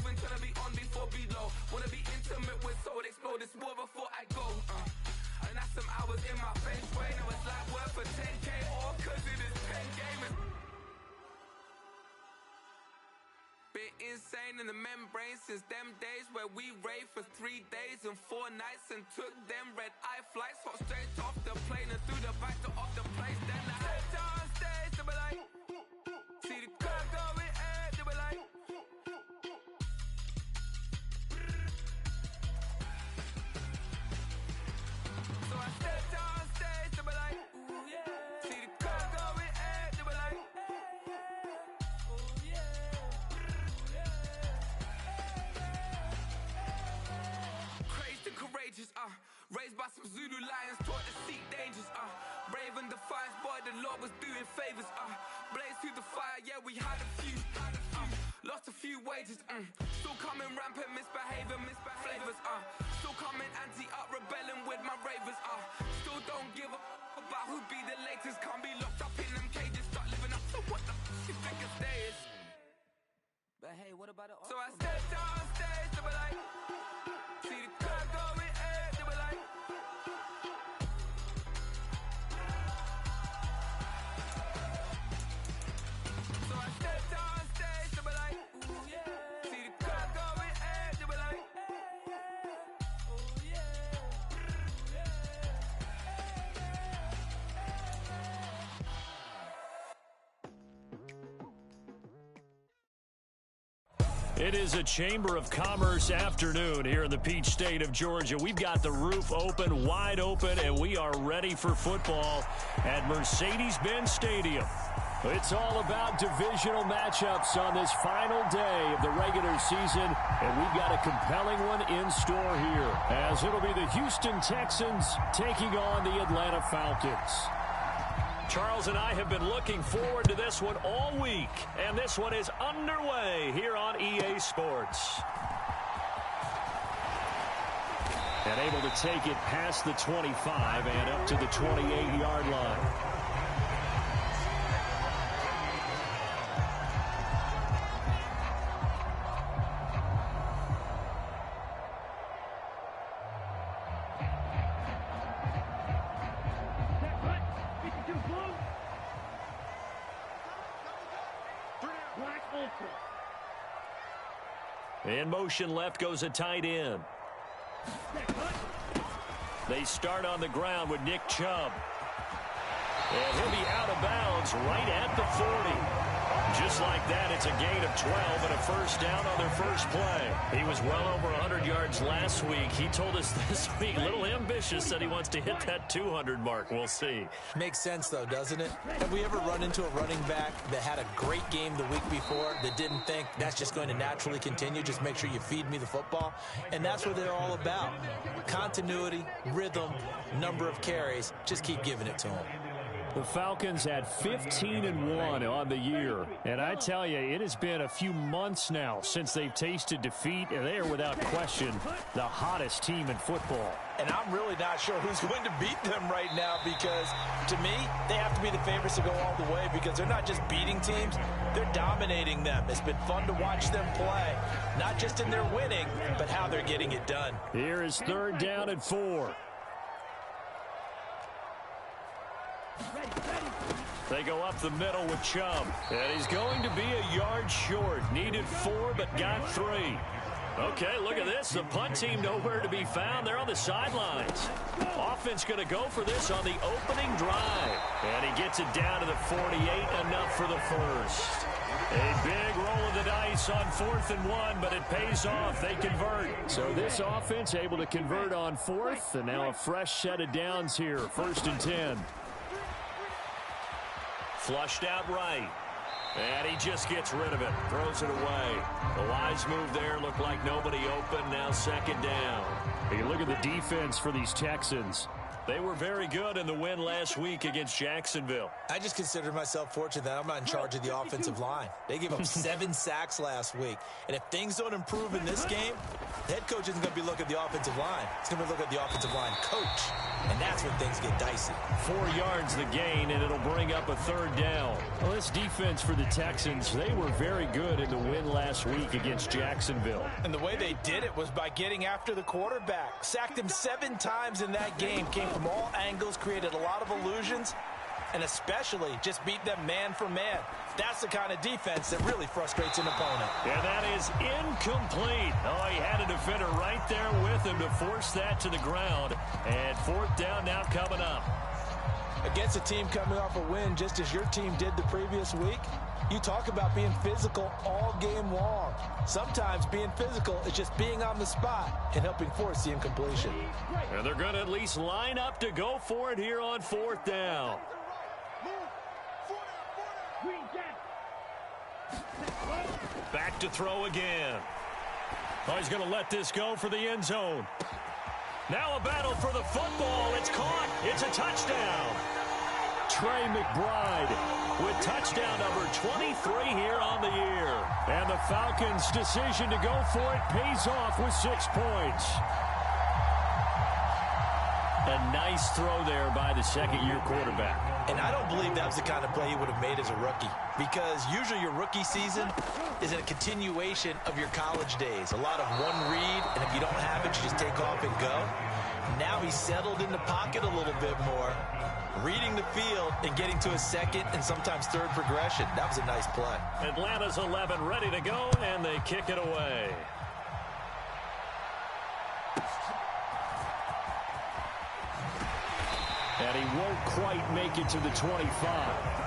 moving, trying to be on before below. Wanna be intimate with soul, explode this war before I go. And that's some hours in my feng shui. Now it's like work for 10K, all cause it is pen game. Been insane in the membrane since them days where we raved for 3 days and 4 nights and took them red-eye flights, hot straight off the plane and through the back door of the place. Then I stepped on stage, they were like, see the crowd going air, they were like, so I stepped on stage, they were like, ooh yeah, see the crowd going air, they were like, ooh yeah. Crazed and courageous, raised by some Zulu lions, taught to seek dangers, brave and defiant, boy, the Lord was doing favors, blaze through the fire, yeah, we had a few, lost a few wages, still coming rampant, misbehaving, flavors, still coming anti-up, rebelling with my ravers, still don't give a about who be the latest, can't be locked up in them cages, start living up to what the you think a day is. But hey, what about it? So I stepped on stage, they were like, see the crowd going air, they were like, so I stepped on stage, they were like, ooh yeah, see the crowd going air, they were like, oh yeah, It is a Chamber of Commerce afternoon here in the Peach State of Georgia. We've got the roof open, wide open, and we are ready for football at Mercedes-Benz Stadium. It's all about divisional matchups on this final day of the regular season, and we've got a compelling one in store here, as it'll be the Houston Texans taking on the Atlanta Falcons. Charles and I have been looking forward to this one all week, and this one is underway here on EA Sports. And able to take it past the 25 and up to the 28-yard line. In motion left goes a tight end. They start on the ground with Nick Chubb. And he'll be out of bounds right at the 40. Just like that, it's a gain of 12 and a first down on their first play. He was well over 100 yards last week. He told us this week, a little ambitious, said he wants to hit that 200 mark. We'll see. Makes sense, though, doesn't it? Have we ever run into a running back that had a great game the week before that didn't think that's just going to naturally continue? Just make sure you feed me the football. And that's what they're all about. Continuity, rhythm, number of carries. Just keep giving it to them. The Falcons had 15-1 on the year. And I tell you, it has been a few months now since they've tasted defeat, and they are without question the hottest team in football. And I'm really not sure who's going to beat them right now, because to me, they have to be the favorites to go all the way, because they're not just beating teams, they're dominating them. It's been fun to watch them play, not just in their winning, but how they're getting it done. Here is 3rd down and 4. They go up the middle with Chubb. And he's going to be a yard short. Needed 4, but got 3. Okay, look at this. The punt team nowhere to be found. They're on the sidelines. Offense going to go for this on the opening drive. And he gets it down to the 48, enough for the first. A big roll of the dice on 4th and 1, but it pays off. They convert. So this offense able to convert on 4th, and now a fresh set of downs here. 1st and 10. Flushed out right. And he just gets rid of it. Throws it away. The wise move there. Looked like nobody open. Now 2nd down. Hey, look at the defense for these Texans. They were very good in the win last week against Jacksonville. I just consider myself fortunate that I'm not in charge of the offensive line. They gave up 7 sacks last week. And if things don't improve in this game, the head coach isn't going to be looking at the offensive line. He's going to be looking at the offensive line coach. And that's when things get dicey. 4 yards the gain, and it'll bring up a 3rd down. Well, this defense for the Texans, they were very good in the win last week against Jacksonville. And the way they did it was by getting after the quarterback. Sacked him 7 times in that game. Came from all angles, created a lot of illusions, and especially just beat them man for man. That's the kind of defense that really frustrates an opponent. And that is incomplete. Oh, he had a defender right there with him to force that to the ground. And 4th down now coming up. Against a team coming off a win, just as your team did the previous week, you talk about being physical all game long. Sometimes being physical is just being on the spot and helping force the incompletion. And they're going to at least line up to go for it here on 4th down. Back to throw again. Oh, he's going to let this go for the end zone. Now a battle for the football. It's caught. It's a touchdown. Trey McBride with touchdown number 23 here on the year. And the Falcons' decision to go for it pays off with 6 points. A nice throw there by the second-year quarterback. And I don't believe that was the kind of play he would have made as a rookie, because usually your rookie season is a continuation of your college days. A lot of one read, and if you don't have it, you just take off and go. Now he's settled in the pocket a little bit more, reading the field and getting to a second and sometimes third progression. That was a nice play. Atlanta's 11 ready to go, and they kick it away. And he won't quite make it to the 25.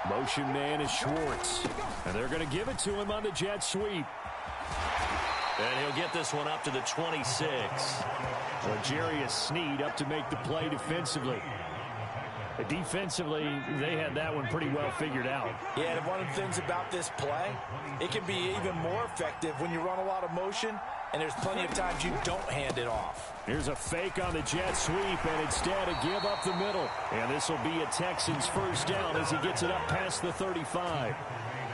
Motion man is Schwartz. And they're going to give it to him on the jet sweep. And he'll get this one up to the 26. L'Jarius Sneed up to make the play defensively. Defensively, they had that one pretty well figured out. Yeah, and one of the things about this play, it can be even more effective when you run a lot of motion, and there's plenty of times you don't hand it off. Here's a fake on the jet sweep, and instead a give up the middle. And this will be a Texans first down as he gets it up past the 35.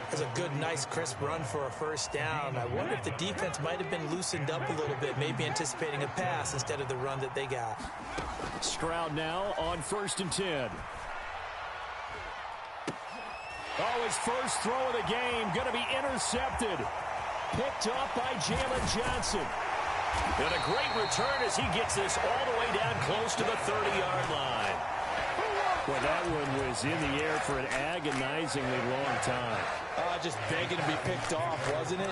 That's a good, nice, crisp run for a first down. I wonder if the defense might have been loosened up a little bit, maybe anticipating a pass instead of the run that they got. Stroud now on 1st and 10. Oh, his first throw of the game going to be intercepted. Picked up by Jalen Johnson. And a great return as he gets this all the way down close to the 30-yard line. Well, that one was in the air for an agonizingly long time. Just begging to be picked off, wasn't it?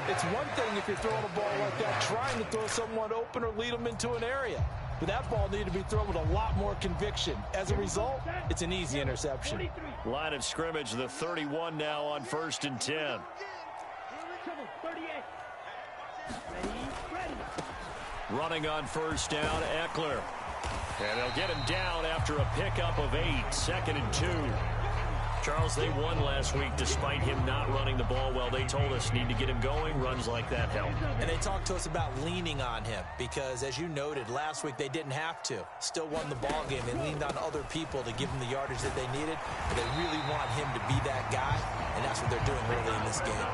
It's one thing if you're throwing a ball like that, trying to throw someone open or lead them into an area. But that ball needed to be thrown with a lot more conviction. As a result, it's an easy interception. Line of scrimmage, the 31 now on 1st and 10. Running on first down, Eckler. And they'll get him down after a pickup of 8, 2nd and 2. Charles, they won last week despite him not running the ball well. They told us need to get him going. Runs like that help. And they talked to us about leaning on him because, as you noted, last week they didn't have to. Still won the ball game. They leaned on other people to give them the yardage that they needed. But they really want him to be that guy, and that's what they're doing early in this game.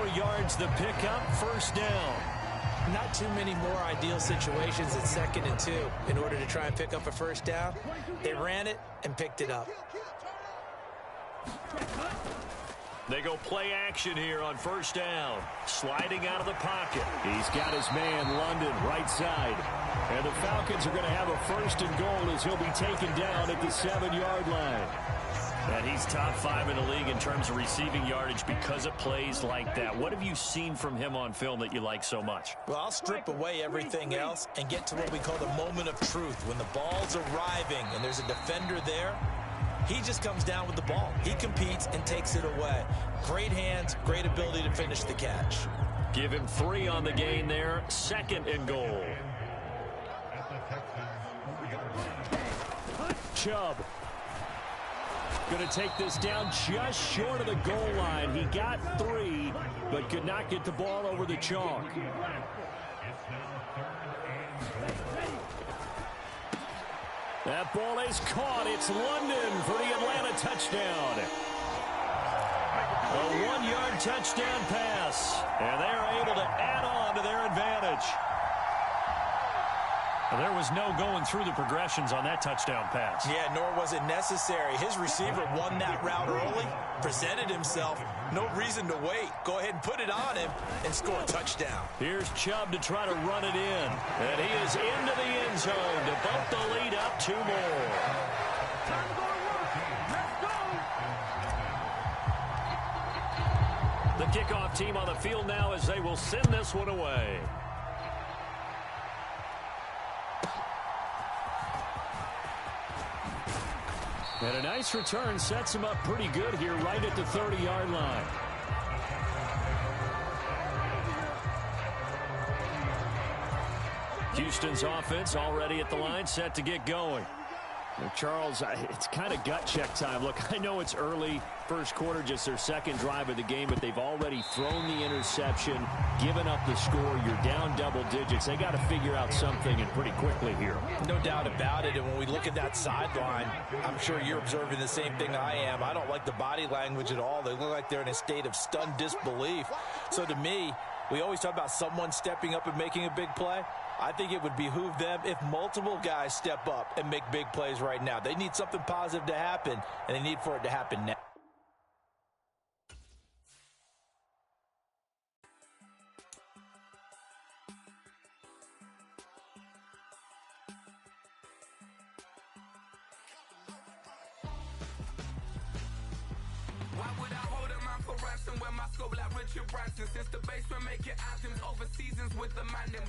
4 yards the pickup, first down. Not too many more ideal situations at 2nd and 2 in order to try and pick up a first down. They ran it and picked it up. They go play action here on first down. Sliding out of the pocket. He's got his man, London, right side. And the Falcons are going to have a 1st and goal as he'll be taken down at the 7-yard line. And he's top 5 in the league in terms of receiving yardage because of plays like that. What have you seen from him on film that you like so much? Well, I'll strip away everything else and get to what we call the moment of truth. When the ball's arriving and there's a defender there, He just comes down with the ball. He competes and takes it away. Great hands, great ability to finish the catch. Give him 3 on the gain there. 2nd and goal. Chubb. Going to take this down just short of the goal line. He got 3, but could not get the ball over the chalk. That ball is caught. It's London for the Atlanta touchdown. A 1-yard touchdown pass, and they're able to add on to their advantage. Well, there was no going through the progressions on that touchdown pass. Yeah, nor was it necessary. His receiver won that route early, presented himself. No reason to wait. Go ahead and put it on him and score a touchdown. Here's Chubb to try to run it in. And he is into the end zone to bump the lead up 2 more. The kickoff team on the field now as they will send this one away. And a nice return sets him up pretty good here right at the 30-yard line. Houston's offense already at the line, set to get going. Well, Charles, it's kind of gut check time. Look, I know it's early, first quarter, just their 2nd drive of the game, but they've already thrown the interception, given up the score. You're down double digits. They got to figure out something, and pretty quickly here. No doubt about it, and when we look at that sideline, I'm sure you're observing the same thing I am. I don't like the body language at all. They look like they're in a state of stunned disbelief. So to me, we always talk about someone stepping up and making a big play. I think it would behoove them if multiple guys step up and make big plays right now. They need something positive to happen, and they need for it to happen now. Why would I hold a man for ransom when my scope like Richard Branson? Since the basement making anthems over seasons with the man in black.